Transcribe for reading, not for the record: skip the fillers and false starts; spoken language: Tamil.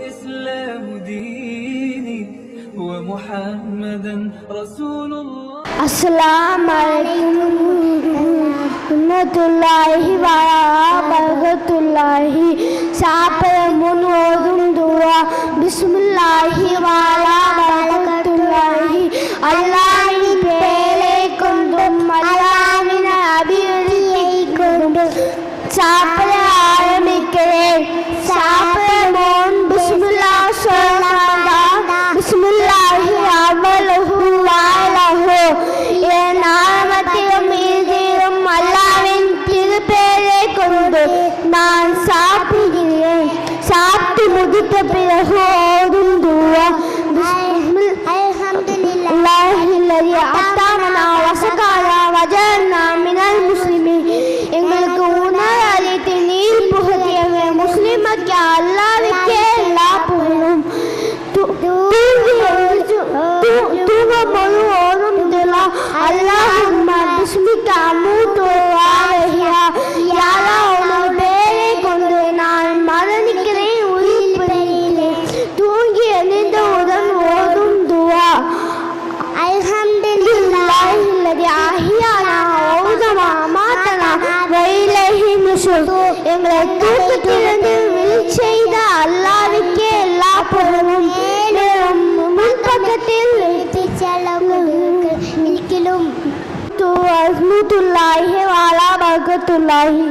والإسلام ديني ومحمدا رسول الله. السلام عليكم ورحمة الله وبركاته. சாப்பிடும் ஓதும் துவா பிஸ்மில்லாஹி வஅலா பரக்கத்துல்லாஹி. அல்லாஹ்வின் பெயரை கொண்டும் அல்லாஹ்வின் அபிவிருத்தியை கொண்டும் சாப்பிட ஆரம்பிக்கிறேன். சாப்பிடும் பிஸ்மில்லாஹ் சொல்லலாம். பிஸ்மில்லாஹி அவ்வளவு வாழஹோ. என் நாமத்திலும் மீதிலும் அல்லாஹ்வின் திருப்பெயரை கொண்டு நான் சாப்பிடுகிறேன். சாப்பிட்டு முடித்த பிறகு ஓதும் துவா அல்ஹம்துலில்லாஹில்லதி அத்தானா வஸகானா வஜஅல்னா மினல் முஸ்லிமீன். எங்களுக்கு உணவு அளித்து நீர் புகட்டிய முஸ்லிமாக்கிய அல்லாஹ்வுக்கே எல்லா புகழும். தூங்கும்போது ஓதும் துவா அல்லாஹும்ம பிஸ்மிக அமூது வ அஹ்யா. யா அல்லாஹ் உனது பெயரை கொண்டு நான் மரணிக்கிறேன், உயிர் பெறுகிறேன். தூங்கி எழுந்தவுடன் ஓதும் துவா அல்ஹம்துலில்லாஹில்லதி அஹ்யானா வஅதமா மாதனா வ இலைஹி நுஷூர். எங்களை தூக்கத்திலிருந்து விழிச்செய்த அல்லாஹ்வுக்கே எல்லா புகழும். முன்பக்கத்தில் வைத்துச் செல்லும். வரஹ்மத்துல்லாஹி வ பரக்கத்துல்லாஹி.